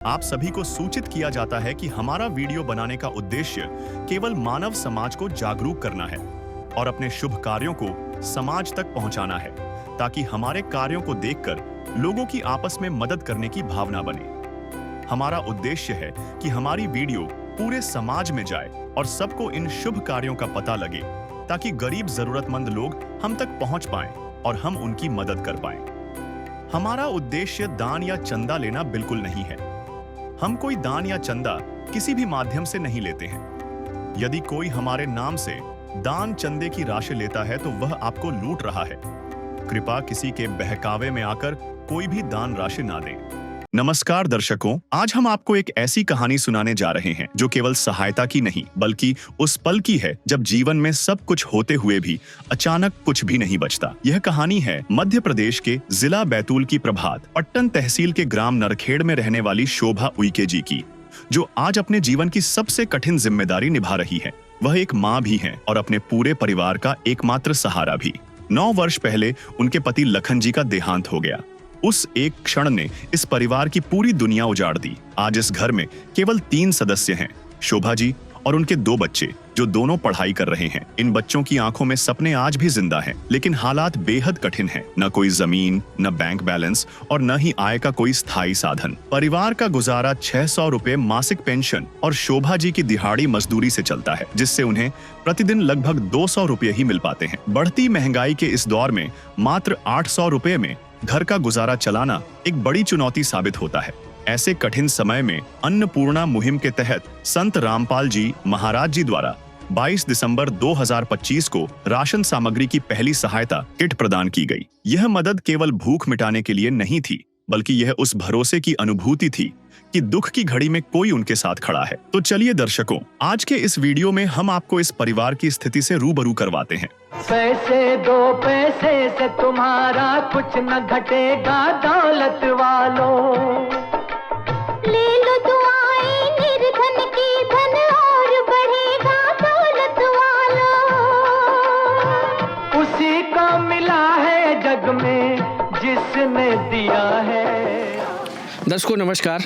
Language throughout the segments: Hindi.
आप सभी को सूचित किया जाता है कि हमारा वीडियो बनाने का उद्देश्य केवल मानव समाज को जागरूक करना है और अपने शुभ कार्यों को समाज तक पहुंचाना है, ताकि हमारे कार्यों को देखकर लोगों की आपस में मदद करने की भावना बने। हमारा उद्देश्य है कि हमारी वीडियो पूरे समाज में जाए और सबको इन शुभ कार्यों का पता लगे, ताकि गरीब जरूरतमंद लोग हम तक पहुंच पाएं और हम उनकी मदद कर पाएं। हमारा उद्देश्य दान या चंदा लेना बिल्कुल नहीं है। हम कोई दान या चंदा किसी भी माध्यम से नहीं लेते हैं। यदि कोई हमारे नाम से दान चंदे की राशि लेता है तो वह आपको लूट रहा है। कृपया किसी के बहकावे में आकर कोई भी दान राशि ना दें। नमस्कार दर्शकों, आज हम आपको एक ऐसी कहानी सुनाने जा रहे हैं जो केवल सहायता की नहीं बल्कि उस पल की है जब जीवन में सब कुछ होते हुए भी अचानक कुछ भी नहीं बचता। यह कहानी है मध्य प्रदेश के जिला बैतूल की प्रभात पट्टन तहसील के ग्राम नरखेड़ में रहने वाली शोभा उइके जी की, जो आज अपने जीवन की सबसे कठिन जिम्मेदारी निभा रही है। वह एक माँ भी है और अपने पूरे परिवार का एकमात्र सहारा भी। 9 वर्ष पहले उनके पति लखन जी का देहांत हो गया। उस एक क्षण ने इस परिवार की पूरी दुनिया उजाड़ दी। आज इस घर में केवल 3 सदस्य हैं, शोभा जी और उनके 2 बच्चे, जो दोनों पढ़ाई कर रहे हैं। इन बच्चों की आंखों में सपने आज भी जिंदा हैं, लेकिन हालात बेहद कठिन हैं। न कोई जमीन, न बैंक बैलेंस और न ही आय का कोई स्थायी साधन। परिवार का गुजारा 600 रुपए मासिक पेंशन और शोभा जी की दिहाड़ी मजदूरी से चलता है, जिससे उन्हें प्रतिदिन लगभग 200 रुपए ही मिल पाते हैं। बढ़ती महंगाई के इस दौर में मात्र 800 रुपए में घर का गुजारा चलाना एक बड़ी चुनौती साबित होता है। ऐसे कठिन समय में अन्नपूर्णा मुहिम के तहत संत रामपाल जी महाराज जी द्वारा 22 दिसंबर 2025 को राशन सामग्री की पहली सहायता किट प्रदान की गई। यह मदद केवल भूख मिटाने के लिए नहीं थी, बल्कि यह उस भरोसे की अनुभूति थी कि दुख की घड़ी में कोई उनके साथ खड़ा है। तो चलिए दर्शकों, आज के इस वीडियो में हम आपको इस परिवार की स्थिति से रूबरू करवाते हैं। पैसे दो, पैसे से तुम्हारा कुछ न घटेगा दौलत वालों। ले लो दुआएं निर्धन की, धन और बढ़ेगा दौलत वालों। उसी को मिला है जग में जिसने दिया है। दर्शकों नमस्कार।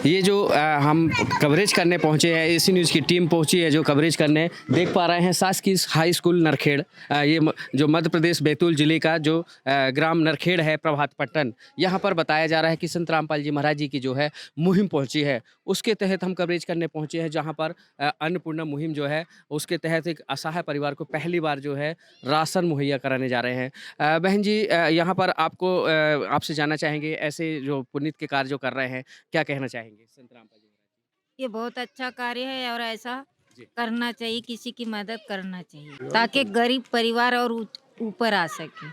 ये जो हम कवरेज करने पहुंचे हैं, एसी न्यूज़ की टीम पहुंची है जो कवरेज करने, देख पा रहे हैं शासकीय हाई स्कूल नरखेड़, ये जो मध्य प्रदेश बैतूल जिले का जो ग्राम नरखेड़ है प्रभात पट्टन, यहाँ पर बताया जा रहा है कि संत रामपाल जी महाराज जी की जो है मुहिम पहुंची है। उसके तहत हम कवरेज करने पहुंचे हैं, जहाँ पर अन्नपूर्णा मुहिम जो है उसके तहत एक असहाय परिवार को पहली बार जो है राशन मुहैया कराने जा रहे हैं। बहन जी, यहाँ पर आपसे जानना चाहेंगे, ऐसे जो पुनीत के कार्य जो कर रहे हैं, क्या कहना चाहेंगे संत रामपाल जी महाराज? ये बहुत अच्छा कार्य है और ऐसा जी। करना चाहिए, किसी की मदद करना चाहिए ताकि गरीब परिवार और ऊपर आ सके।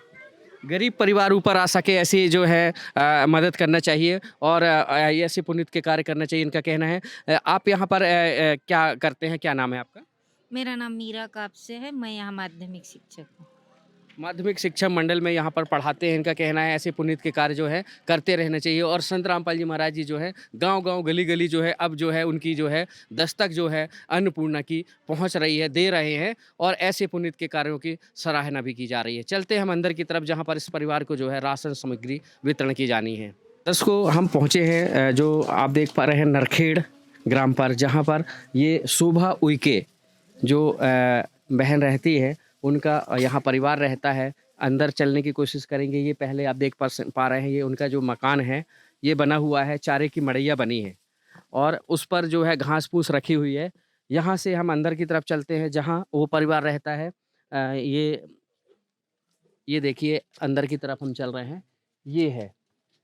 गरीब परिवार ऊपर आ सके, ऐसी जो है मदद करना चाहिए और ऐसे पुनीत के कार्य करना चाहिए, इनका कहना है। आप यहाँ पर क्या करते हैं, क्या नाम है आपका? मेरा नाम मीरा कापसे है, मैं यहाँ माध्यमिक शिक्षक हूँ। माध्यमिक शिक्षा मंडल में यहाँ पर पढ़ाते हैं। इनका कहना है ऐसे पुनीत के कार्य जो है करते रहना चाहिए और संत रामपाल जी महाराज जी जो है गांव-गांव गली-गली जो है अब जो है उनकी जो है दस्तक जो है अन्नपूर्णा की पहुंच रही है, दे रहे हैं और ऐसे पुनीत के कार्यों की सराहना भी की जा रही है। चलते हैं हम अंदर की तरफ, जहाँ पर इस परिवार को जो है राशन सामग्री वितरण की जानी है। दर्शकों हम पहुँचे हैं, जो आप देख पा रहे हैं नरखेड़ ग्राम पर, जहाँ पर ये शोभा उइके जो बहन रहती है, उनका यहाँ परिवार रहता है। अंदर चलने की कोशिश करेंगे। ये पहले आप देख पा रहे हैं, ये उनका जो मकान है ये बना हुआ है, चारे की मड़ैया बनी है और उस पर जो है घास फूस रखी हुई है। यहाँ से हम अंदर की तरफ चलते हैं जहाँ वो परिवार रहता है। ये देखिए अंदर की तरफ हम चल रहे हैं। ये है,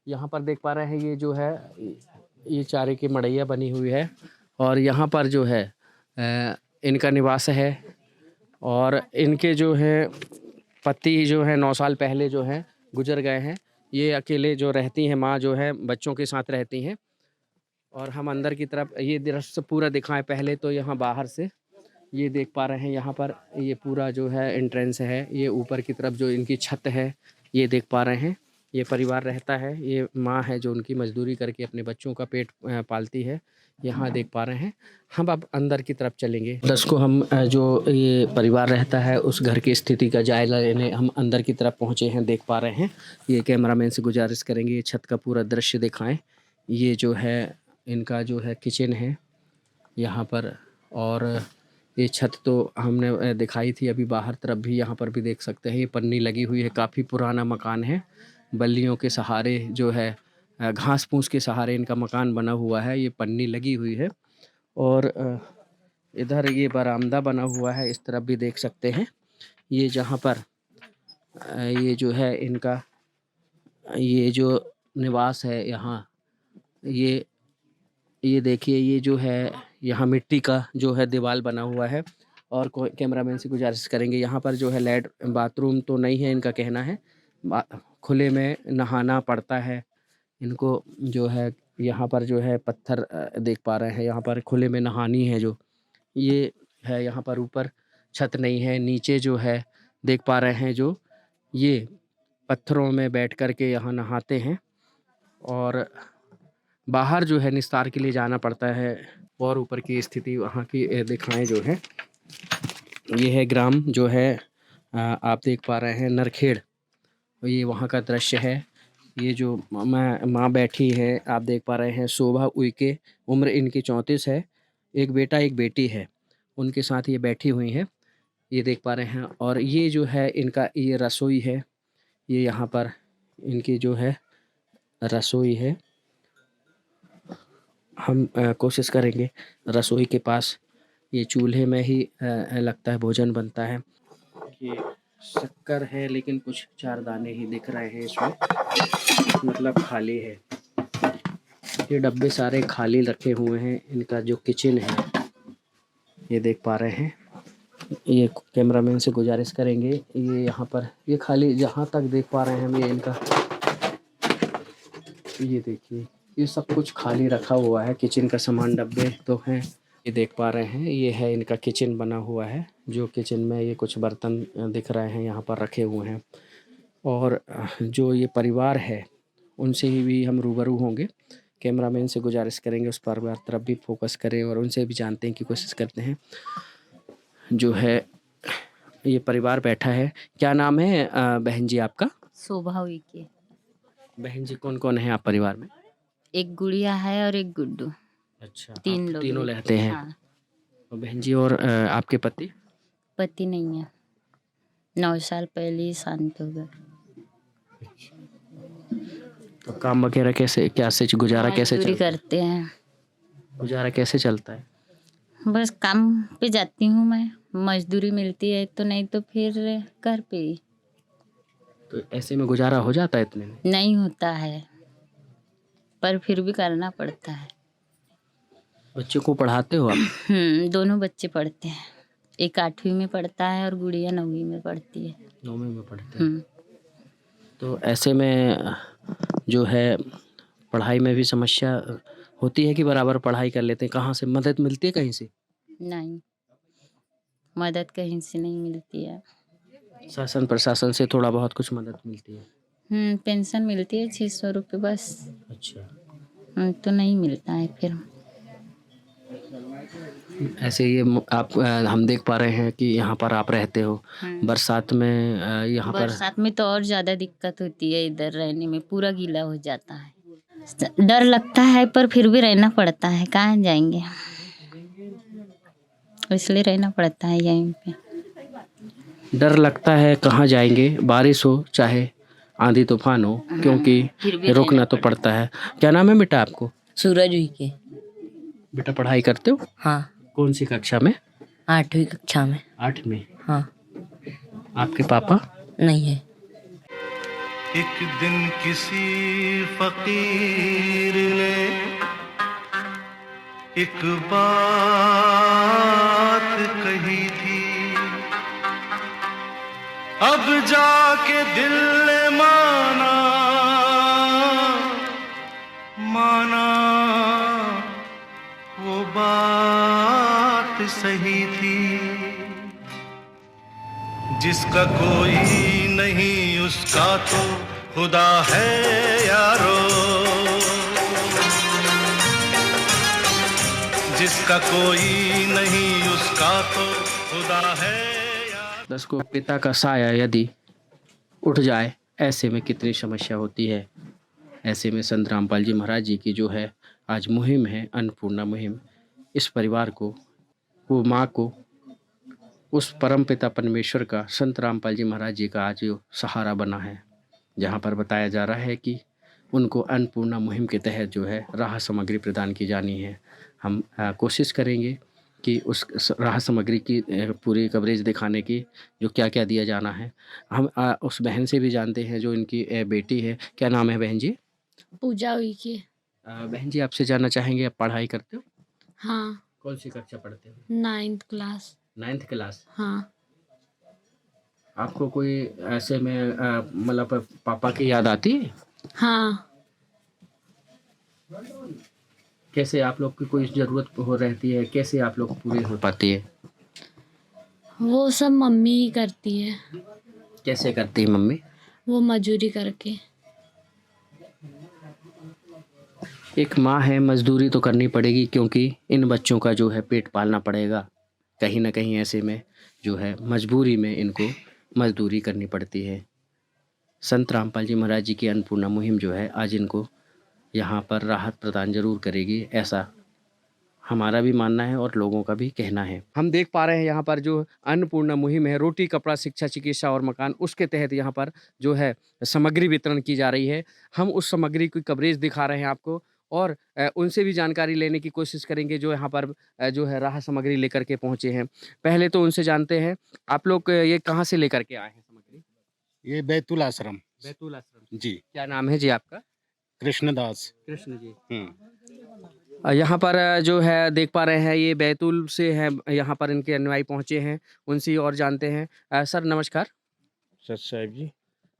यहाँ पर देख पा रहे हैं, ये जो है ये चारे की मड़ैया बनी हुई है और यहाँ पर जो है इनका निवास है और इनके जो है पति जो है 9 साल पहले जो है गुजर गए हैं। ये अकेले जो रहती हैं, माँ जो है बच्चों के साथ रहती हैं। और हम अंदर की तरफ ये दृश्य पूरा दिखाएं। पहले तो यहाँ बाहर से ये देख पा रहे हैं, यहाँ पर ये पूरा जो है एंट्रेंस है। ये ऊपर की तरफ जो इनकी छत है ये देख पा रहे हैं, ये परिवार रहता है। ये माँ है जो उनकी मजदूरी करके अपने बच्चों का पेट पालती है। यहाँ देख पा रहे हैं। हम अब अंदर की तरफ चलेंगे। दर्शकों हम जो ये परिवार रहता है उस घर की स्थिति का जायजा लेने हम अंदर की तरफ पहुँचे हैं। देख पा रहे हैं, ये कैमरामैन से गुजारिश करेंगे ये छत का पूरा दृश्य दिखाएं। ये जो है इनका जो है किचन है यहाँ पर। और ये छत तो हमने दिखाई थी अभी, बाहर तरफ भी यहाँ पर भी देख सकते हैं ये पन्नी लगी हुई है। काफ़ी पुराना मकान है, बल्लियों के सहारे जो है घास फूस के सहारे इनका मकान बना हुआ है, ये पन्नी लगी हुई है। और इधर ये बरामदा बना हुआ है, इस तरफ भी देख सकते हैं। ये जहाँ पर ये जो है इनका ये जो निवास है यहाँ, ये देखिए ये जो है यहाँ मिट्टी का जो है दीवार बना हुआ है। और कैमरामैन से गुजारिश करेंगे, यहाँ पर जो है लैट बाथरूम तो नहीं है, इनका कहना है खुले में नहाना पड़ता है इनको। जो है यहाँ पर जो है पत्थर देख पा रहे हैं, यहाँ पर खुले में नहानी है जो ये है। यहाँ पर ऊपर छत नहीं है, नीचे जो है देख पा रहे हैं जो ये पत्थरों में बैठ कर के यहाँ नहाते हैं। और बाहर जो है निस्तार के लिए जाना पड़ता है। और ऊपर की स्थिति वहाँ की दिखाएं जो है, ये है ग्राम जो है आप देख पा रहे हैं नरखेड़, ये वहाँ का दृश्य है। ये जो माँ बैठी है आप देख पा रहे हैं, शोभा उइके, उम्र इनकी 34 है, एक बेटा एक बेटी है, उनके साथ ये बैठी हुई हैं, ये देख पा रहे हैं। और ये जो है इनका ये रसोई है, ये यहाँ पर इनकी जो है रसोई है। हम कोशिश करेंगे रसोई के पास, ये चूल्हे में ही लगता है भोजन बनता है। ये शक्कर है लेकिन कुछ 4 दाने ही दिख रहे हैं इसमें, मतलब खाली है। ये डब्बे सारे खाली रखे हुए हैं। इनका जो किचन है ये देख पा रहे हैं, ये कैमरामैन से गुजारिश करेंगे ये यहाँ पर ये खाली जहाँ तक देख पा रहे हैं हम, ये इनका ये देखिए ये सब कुछ खाली रखा हुआ है। किचन का सामान डब्बे तो हैं, ये देख पा रहे हैं, ये है इनका किचन बना हुआ है। जो किचन में ये कुछ बर्तन दिख रहे हैं यहाँ पर रखे हुए हैं। और जो ये परिवार है उनसे ही भी हम रूबरू होंगे, कैमरामैन से गुजारिश करेंगे उस परिवार तरफ भी फोकस करें और उनसे भी जानते हैं की कोशिश करते हैं। जो है ये परिवार बैठा है। क्या नाम है बहन जी आपका? शोभा हुई के बहन जी कौन कौन है आप परिवार में? एक गुड़िया है और एक गुड्डू। अच्छा, 3 आप लोग तीनों हैं। रहते हैं। हाँ, और बहन जी और आपके पति? पति नहीं है, 9 साल पहले ही शांत हो गए। तो काम वगैरह कैसे, क्या से गुजारा कैसे मजदूरी चलता है? करते हैं, गुजारा कैसे चलता है? बस काम पे जाती हूँ मैं, मजदूरी मिलती है तो, नहीं तो फिर घर पे ही। तो ऐसे में गुजारा हो जाता है इतने में? नहीं होता है पर फिर भी करना पड़ता है। बच्चों को पढ़ाते हो आप? दोनों बच्चे पढ़ते हैं, एक 8वीं में पढ़ता है और गुड़िया 9वीं में पढ़ती है। 9वीं में पढ़ते हैं। तो ऐसे में जो है पढ़ाई में भी समस्या होती है कि बराबर पढ़ाई कर लेते हैं? कहाँ से मदद मिलती है कहीं से? नहीं, मदद कहीं से नहीं मिलती है। शासन प्रशासन से थोड़ा बहुत कुछ मदद मिलती है? पेंशन मिलती है 600 रुपये बस। अच्छा। तो नहीं मिलता है फिर। ऐसे ये आप हम देख पा रहे हैं कि यहाँ पर आप रहते हो, बरसात में यहाँ पर बरसात में तो और ज़्यादा दिक्कत होती है, इधर रहने में पूरा गीला हो जाता है, डर लगता है पर फिर भी रहना पड़ता है, कहाँ जाएंगे, इसलिए रहना पड़ता है यहीं पे। डर लगता है, कहाँ जाएंगे, बारिश हो चाहे आंधी तूफान हो, क्योंकि रुकना तो पड़ता है। क्या नाम है बेटा आपको? सूरज हुई के। बेटा पढ़ाई करते हो? हाँ, कौन सी कक्षा में? 8वीं कक्षा में। 8वीं। हाँ। आपके पापा? नहीं है। एक दिन किसी फकीर ने एक बात कही थी, अब जाके दिल ने माना वो बात सही थी। जिसका कोई नहीं उसका तो खुदा है यारो, जिसका कोई नहीं उसका तो खुदा है यारो। दस को पिता का साया यदि उठ जाए, ऐसे में कितनी समस्या होती है। ऐसे में संत रामपाल जी महाराज जी की जो है आज मुहिम है अन्नपूर्णा मुहिम। इस परिवार को, वो माँ को, उस परमपिता परमेश्वर का, संत रामपाल जी महाराज जी का आज जो सहारा बना है, जहाँ पर बताया जा रहा है कि उनको अन्नपूर्णा मुहिम के तहत जो है राहत सामग्री प्रदान की जानी है। हम कोशिश करेंगे कि उस राहत सामग्री की पूरी कवरेज दिखाने की, जो क्या क्या दिया जाना है। हम उस बहन से भी जानते हैं जो इनकी बेटी है। क्या नाम है बहन जी? पूजा हुई की। बहन जी, आपसे जानना चाहेंगे, आप पढ़ाई करते हो? हाँ, कौन सी कक्षा पढ़ते हो? 9th class. 9th class. हाँ, आपको कोई ऐसे में मतलब पापा की याद आती है? हाँ, कैसे आप लोग की कोई ज़रूरत हो रहती है, कैसे आप लोग पूरी हो पाती है? वो सब मम्मी ही करती है, कैसे करती है मम्मी? वो मजूरी करके। एक माँ है, मजदूरी तो करनी पड़ेगी क्योंकि इन बच्चों का जो है पेट पालना पड़ेगा। कहीं ना कहीं ऐसे में जो है मजबूरी में इनको मजदूरी करनी पड़ती है। संत रामपाल जी महाराज जी की अन्नपूर्णा मुहिम जो है आज इनको यहाँ पर राहत प्रदान जरूर करेगी, ऐसा हमारा भी मानना है और लोगों का भी कहना है। हम देख पा रहे हैं यहाँ पर जो अन्नपूर्णा मुहिम है, रोटी, कपड़ा, शिक्षा, चिकित्सा और मकान, उसके तहत यहाँ पर जो है सामग्री वितरण की जा रही है। हम उस सामग्री की कवरेज दिखा रहे हैं आपको और उनसे भी जानकारी लेने की कोशिश करेंगे जो यहाँ पर जो है राहत सामग्री लेकर के पहुँचे हैं। पहले तो उनसे जानते हैं, आप लोग ये कहाँ से लेकर के आए हैं सामग्री? ये बैतुल आश्रम। बैतूल आश्रम। जी। क्या नाम है जी आपका? कृष्णदास। कृष्ण जी। हम्म। यहाँ पर जो है देख पा रहे हैं ये बैतूल से है, यहाँ पर इनके अनुयायी पहुँचे हैं, उनसे और जानते हैं। सर नमस्कार। सच साहब जी।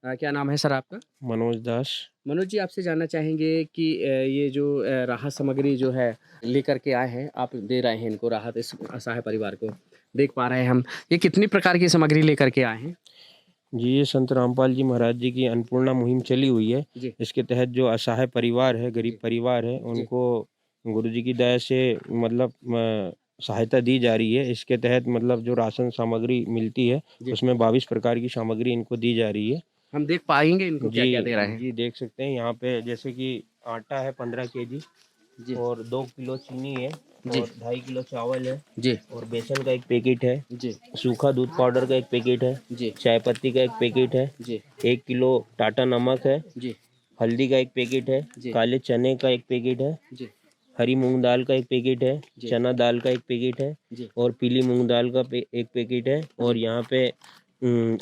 क्या नाम है सर आपका? मनोज दास। मनोज जी, आपसे जानना चाहेंगे कि ये जो राहत सामग्री जो है लेकर के आए हैं, आप दे रहे हैं इनको राहत, इस असहाय परिवार को देख पा रहे हैं हम, ये कितनी प्रकार की सामग्री लेकर के आए हैं? जी, ये संत रामपाल जी महाराज जी की अन्नपूर्णा मुहिम चली हुई है। जी। इसके तहत जो असहाय परिवार है, गरीब परिवार है, उनको गुरुजी की दया से मतलब सहायता दी जा रही है। इसके तहत मतलब जो राशन सामग्री मिलती है जी। उसमें 22 प्रकार की सामग्री इनको दी जा रही है। हम देख पाएंगे इनको क्या क्या दे रहे हैं? जी देख सकते हैं यहाँ पे, जैसे कि आटा है 15 केजी जी और 2 किलो चीनी है जी। और 2.5 किलो चावल है जी और बेसन का एक पैकेट है, जी सूखा दूध पाउडर का एक पैकेट है, जी चाय पत्ती का एक पैकेट है, जी 1 किलो टाटा नमक है, जी हल्दी का एक पैकेट है, जी। काले चने का एक पैकेट है, जी हरी मूंग दाल का एक पैकेट है, जी। चना दाल का एक पैकेट है जी और पीली मूंग दाल का एक पैकेट है और यहाँ पे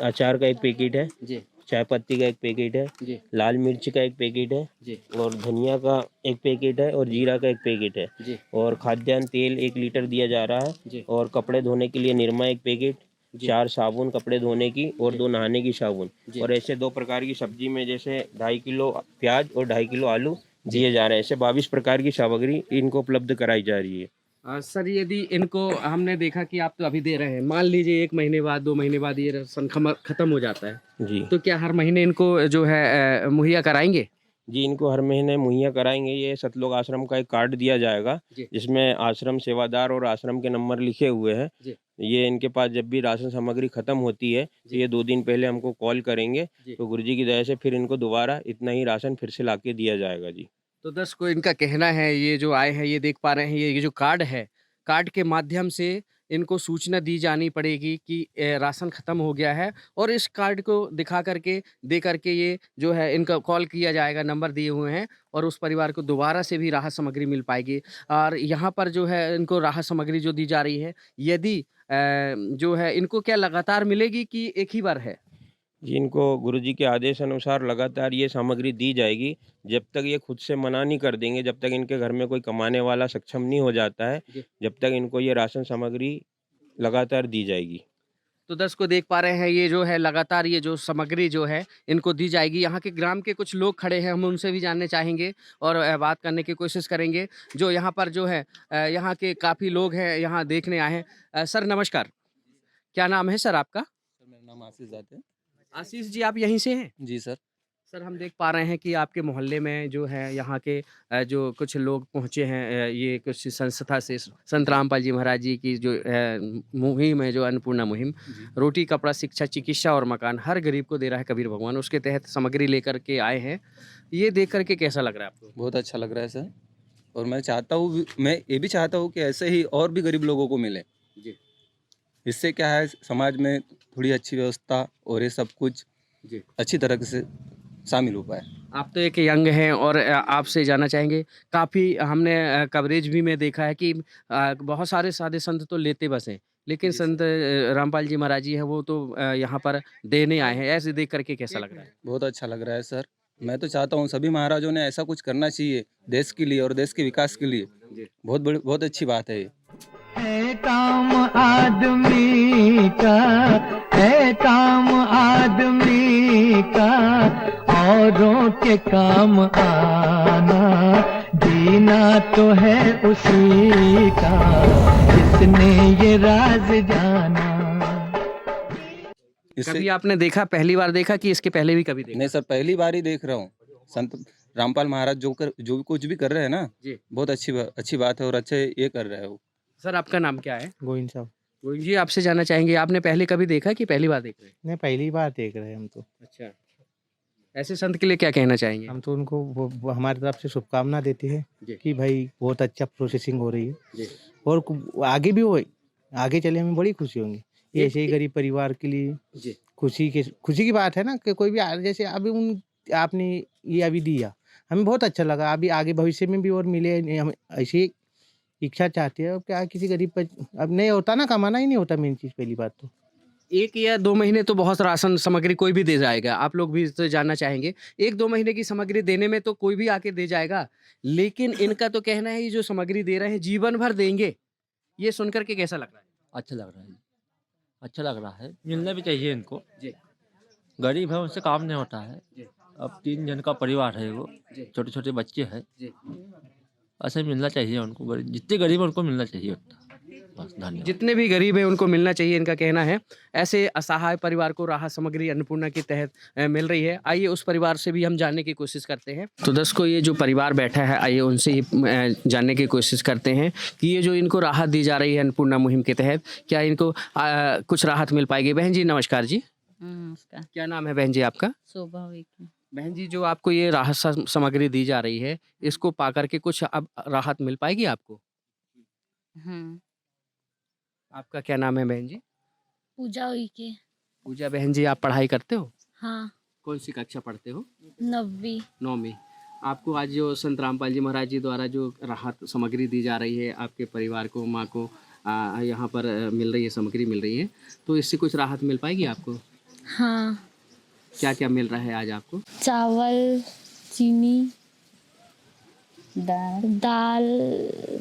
अचार का एक पैकेट है, जी चाय पत्ती का एक पैकेट है, जी लाल मिर्च का एक पैकेट है जी और धनिया का एक पैकेट है और जीरा का एक पैकेट है जी और खाद्यान्न तेल 1 लीटर दिया जा रहा है जी और कपड़े धोने के लिए निरमा एक पैकेट, जी। 4 साबुन कपड़े धोने की और 2 नहाने की साबुन जी। और ऐसे 2 प्रकार की सब्जी में जैसे 2.5 किलो प्याज और 2.5 किलो आलू दिए जा रहे हैं। ऐसे 22 प्रकार की सामग्री इनको उपलब्ध कराई जा रही है। सर, यदि इनको हमने देखा कि आप तो अभी दे रहे हैं, मान लीजिए 1 महीने बाद 2 महीने बाद ये राशन खत्म हो जाता है, जी तो क्या हर महीने इनको जो है मुहैया कराएंगे? जी, इनको हर महीने मुहैया कराएंगे। ये सतलोक आश्रम का एक कार्ड दिया जाएगा जी। जिसमें आश्रम सेवादार और आश्रम के नंबर लिखे हुए हैं। जी। ये इनके पास जब भी राशन सामग्री खत्म होती है तो जी। ये 2 दिन पहले हमको कॉल करेंगे, जी। तो गुरुजी की दया से फिर इनको दोबारा इतना ही राशन फिर से लाके दिया जाएगा जी। तो दर्शकों, इनका कहना है, ये जो आए हैं ये देख पा रहे हैं, ये जो कार्ड है, कार्ड के माध्यम से इनको सूचना दी जानी पड़ेगी कि राशन ख़त्म हो गया है और इस कार्ड को दिखा करके दे करके ये जो है इनका कॉल किया जाएगा, नंबर दिए हुए हैं और उस परिवार को दोबारा से भी राहत सामग्री मिल पाएगी। और यहाँ पर जो है इनको राहत सामग्री जो दी जा रही है, यदि जो है इनको क्या लगातार मिलेगी कि एक ही बार है? जी, इनको गुरुजी के आदेश अनुसार लगातार ये सामग्री दी जाएगी। जब तक ये खुद से मना नहीं कर देंगे, जब तक इनके घर में कोई कमाने वाला सक्षम नहीं हो जाता है, जी। जब तक इनको ये राशन सामग्री लगातार दी जाएगी। तो दर्शकों देख पा रहे हैं, ये जो है लगातार ये जो सामग्री जो है इनको दी जाएगी। यहाँ के ग्राम के कुछ लोग खड़े हैं, हम उनसे भी जानने चाहेंगे और बात करने की कोशिश करेंगे। जो यहाँ पर जो है यहाँ के काफ़ी लोग हैं, यहाँ देखने आए हैं। सर नमस्कार, क्या नाम है सर आपका? सर मेरा नाम आशीष जाट है। आशीष जी, आप यहीं से हैं? जी सर। सर, हम देख पा रहे हैं कि आपके मोहल्ले में जो है यहाँ के जो कुछ लोग पहुँचे हैं, ये कुछ संस्था से, संत रामपाल जी महाराज जी की जो मुहिम है, जो अन्नपूर्णा मुहिम, रोटी, कपड़ा, शिक्षा, चिकित्सा और मकान हर गरीब को दे रहा है कबीर भगवान, उसके तहत सामग्री लेकर के आए हैं। ये देख करके कैसा लग रहा है आपको? बहुत अच्छा लग रहा है सर और मैं चाहता हूँ, मैं ये भी चाहता हूँ कि ऐसे ही और भी गरीब लोगों को मिले जी। इससे क्या है, समाज में थोड़ी अच्छी व्यवस्था और ये सब कुछ जी। अच्छी तरह से शामिल हो पाए। आप तो एक यंग हैं और आपसे जानना चाहेंगे, काफ़ी हमने कवरेज भी में देखा है कि बहुत सारे साधे संत तो लेते बस हैं, लेकिन संत रामपाल जी महाराज जी हैं वो तो यहाँ पर देने आए हैं। ऐसे देख करके कैसा लग रहा है? बहुत अच्छा लग रहा है सर। मैं तो चाहता हूँ सभी महाराजों ने ऐसा कुछ करना चाहिए देश के लिए और देश के विकास के लिए। बहुत अच्छी बात है ये। है काम आदमी का, है काम आदमी का, औरों के काम आना, जीना तो है उसी का, जिसने ये राज जाना। कभी आपने देखा, पहली बार देखा कि इसके पहले भी कभी देखा? नहीं सर, पहली बार ही देख रहा हूँ। संत रामपाल महाराज जो कुछ भी कर रहे हैं ना जी, बहुत अच्छी बात है और अच्छे ये कर रहे हो। सर आपका नाम क्या है? गोविंद साहब। गोविंद जी, आपसे जानना चाहेंगे, आपने पहले कभी देखा कि पहली बार देख रहे हैं? नहीं, पहली बार देख रहे हैं हम तो। अच्छा, ऐसे संत के लिए क्या कहना चाहेंगे? हम तो उनको वो हमारी तरफ से शुभकामना देते हैं जी। कि भाई बहुत अच्छा प्रोसेसिंग हो रही है जी। और आगे भी हो, आगे चले हमें बड़ी खुशी होंगी। ऐसे ही गरीब परिवार के लिए जी। खुशी की बात है ना कि कोई भी जैसे अभी आपने ये अभी दिया, हमें बहुत अच्छा लगा। अभी आगे भविष्य में भी और मिले, हम ऐसी इच्छा चाहते हैं। अब क्या किसी गरीब पर अब नहीं होता ना, कमाना ही नहीं होता मेन चीज़। पहली बात तो 1 या 2 महीने तो बहुत राशन सामग्री कोई भी दे जाएगा। आप लोग भी तो जानना चाहेंगे, 1-2 महीने की सामग्री देने में तो कोई भी आके दे जाएगा, लेकिन इनका तो कहना है ये जो सामग्री दे रहे हैं जीवन भर देंगे। ये सुनकर के कैसा लग रहा है? अच्छा लग रहा है, अच्छा लग रहा है। मिलना भी चाहिए इनको जी। गरीब है उनसे काम नहीं होता है जी। अब 3 जन का परिवार है, वो छोटे छोटे बच्चे हैं जी। ऐसे मिलना चाहिए उनको, जितने गरीब है उनको मिलना चाहिए उतना। बस धन्यवाद। जितने भी गरीब हैं उनको मिलना चाहिए, इनका कहना है। ऐसे असहाय परिवार को राहत सामग्री अन्नपूर्णा के तहत मिल रही है। आइए उस परिवार से भी हम जानने की कोशिश करते हैं। तो दोस्तों, ये जो परिवार बैठा है, आइए उनसे ही जानने की कोशिश करते हैं कि ये जो इनको राहत दी जा रही है अन्नपूर्णा मुहिम के तहत, क्या इनको कुछ राहत मिल पाएगी? बहन जी नमस्कार जी। नमस्कार। क्या नाम है बहन जी आपका? शोभा हुई। बहन जी, जो आपको ये राहत सामग्री दी जा रही है, इसको पा करके कुछ अब राहत मिल पाएगी आपको? आपका क्या नाम है बहन जी? पूजा हुई के। पूजा बहन जी, आप पढ़ाई करते हो? हाँ, कौन सी कक्षा पढ़ते हो? 9वीं। 9वीं। आपको आज जो संत रामपाल जी महाराज जी द्वारा जो राहत सामग्री दी जा रही है, आपके परिवार को, माँ को यहाँ पर मिल रही है, सामग्री मिल रही है, तो इससे कुछ राहत मिल पाएगी आपको? हाँ। क्या क्या मिल रहा है आज आपको? चावल, चीनी, दाल,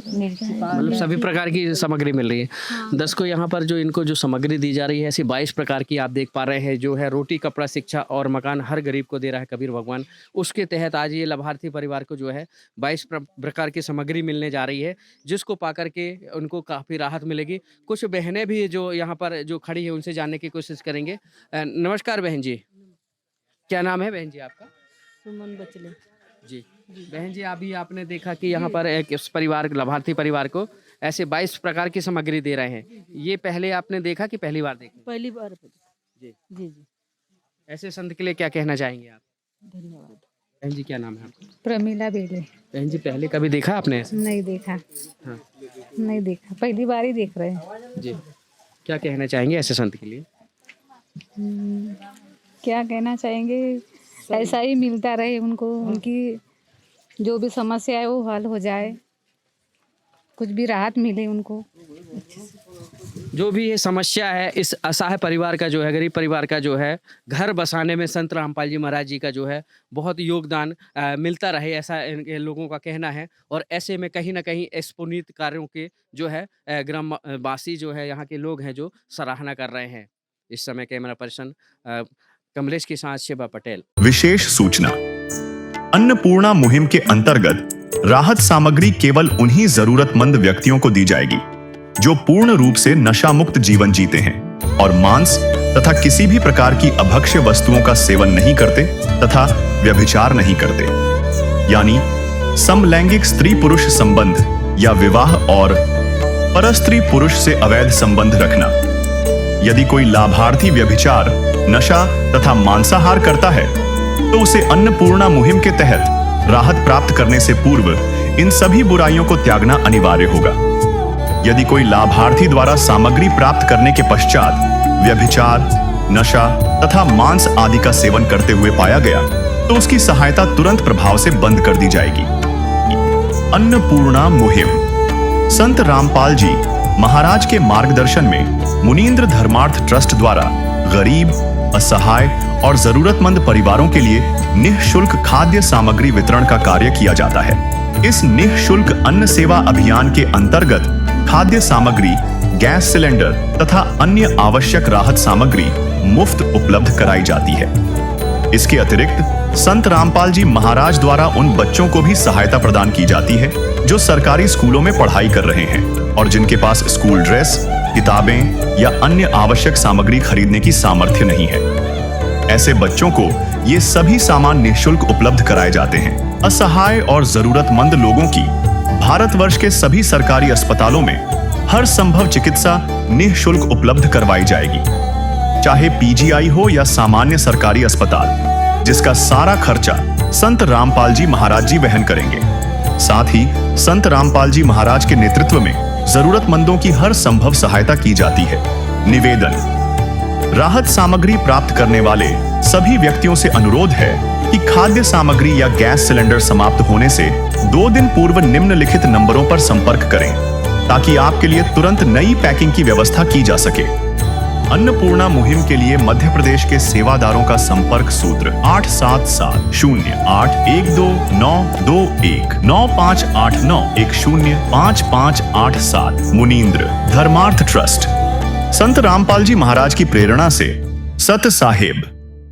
मिर्ची मतलब सभी प्रकार की सामग्री मिल रही है। हाँ। 10 को यहाँ पर जो इनको जो सामग्री दी जा रही है, ऐसी 22 प्रकार की आप देख पा रहे हैं, जो है रोटी, कपड़ा, शिक्षा और मकान हर गरीब को दे रहा है कबीर भगवान। उसके तहत आज ये लाभार्थी परिवार को जो है 22 प्रकार की सामग्री मिलने जा रही है, जिसको पा करके उनको काफ़ी राहत मिलेगी। कुछ बहनें भी जो यहाँ पर जो खड़ी है, उनसे जानने की कोशिश करेंगे। नमस्कार बहन जी, क्या नाम है बहन जी आपका? सुमन बचले जी। बहन जी, अभी आपने देखा कि यहाँ पर एक इस परिवार, लाभार्थी परिवार को ऐसे 22 प्रकार की सामग्री दे रहे हैं। ये पहले आपने देखा कि पहली बार देखा? पहली बार। जी जी जी, ऐसे संत के लिए क्या कहना चाहेंगे आप? धन्यवाद। बहन जी, क्या नाम है आपका? प्रमीला बेले। बहन जी, पहले कभी देखा आपने ऐसे? नहीं देखा। हाँ। नहीं देखा, पहली बार ही देख रहे हैं। जी। क्या कहना चाहेंगे ऐसे संत के लिए? क्या कहना चाहेंगे, ऐसा ही मिलता रहे उनको, उनकी जो भी समस्या है वो हल हो जाए, कुछ भी राहत मिले उनको। जो भी ये समस्या है, इस असहाय परिवार का जो है, गरीब परिवार का जो है, घर बसाने में संत रामपाल जी महाराज जी का जो है बहुत योगदान मिलता रहे, ऐसा इन लोगों का कहना है। और ऐसे में कहीं ना कहीं इस पुनीत कार्यों के जो है ग्रामवासी जो है, यहाँ के लोग हैं, जो सराहना कर रहे हैं। इस समय कैमरा पर्सन कमलेश के साथ शिवा पटेल। विशेष सूचना, अन्नपूर्णा मुहिम के अंतर्गत राहत सामग्री केवल उन्हीं जरूरतमंद व्यक्तियों को दी जाएगी जो पूर्ण रूप से नशा मुक्त जीवन जीते हैं और मांस तथा किसी भी प्रकार की अभक्ष्य वस्तुओं का सेवन नहीं करते तथा व्यभिचार नहीं करते, यानी समलैंगिक स्त्री पुरुष संबंध या विवाह और परस्त्री पुरुष से अवैध संबंध रखना। यदि कोई लाभार्थी व्यभिचार, नशा तथा मांसाहार करता है तो उसे अन्नपूर्णा मुहिम के तहत राहत प्राप्त करने से पूर्व इन सभी बुराइयों को त्यागना अनिवार्य होगा। यदि कोई लाभार्थी द्वारा सामग्री प्राप्त करने के पश्चात व्यभिचार, नशा तथा मांस आदि का सेवन करते हुए पाया गया तो उसकी सहायता तुरंत प्रभाव से बंद कर दी जाएगी। अन्नपूर्णा मुहिम। संत रामपाल जी महाराज के मार्गदर्शन में मुनींद्र धर्मार्थ ट्रस्ट द्वारा गरीब, असहाय और जरूरतमंद परिवारों के लिए निःशुल्क खाद्य सामग्री वितरण का कार्य किया जाता है। इस निःशुल्क अन्न सेवा अभियान के अंतर्गत खाद्य सामग्री, गैस सिलेंडर तथा अन्य आवश्यक राहत सामग्री मुफ्त उपलब्ध कराई जाती है। इसके अतिरिक्त संत रामपाल जी महाराज द्वारा उन बच्चों को भी सहायता प्रदान की जाती है जो सरकारी स्कूलों में पढ़ाई कर रहे हैं और जिनके पास स्कूल ड्रेस, किताबें या अन्य आवश्यक सामग्री खरीदने की सामर्थ्य नहीं है। ऐसे बच्चों को ये सभी सामान निःशुल्क उपलब्ध कराए जाते हैं। असहाय और जरूरतमंद लोगों की भारतवर्ष के सभी सरकारी अस्पतालों में हर संभव चिकित्सा निःशुल्क उपलब्ध करवाई जाएगी, चाहे पीजीआई हो या सामान्य सरकारी अस्पताल, जिसका सारा खर्चा संत रामपाल जी महाराज जी वहन करेंगे। साथ ही संत रामपाल जी महाराज के नेतृत्व में जरूरतमंदों की हर संभव सहायता की जाती है। निवेदन। राहत सामग्री प्राप्त करने वाले सभी व्यक्तियों से अनुरोध है कि खाद्य सामग्री या गैस सिलेंडर समाप्त होने से 2 दिन पूर्व निम्नलिखित नंबरों पर संपर्क करें ताकि आपके लिए तुरंत नई पैकिंग की व्यवस्था की जा सके। अन्नपूर्णा मुहिम के लिए मध्य प्रदेश के सेवादारों का संपर्क सूत्र 877-0812-9589-105587। मुनींद्र धर्मार्थ ट्रस्ट। संत रामपाल जी महाराज की प्रेरणा से सत साहिब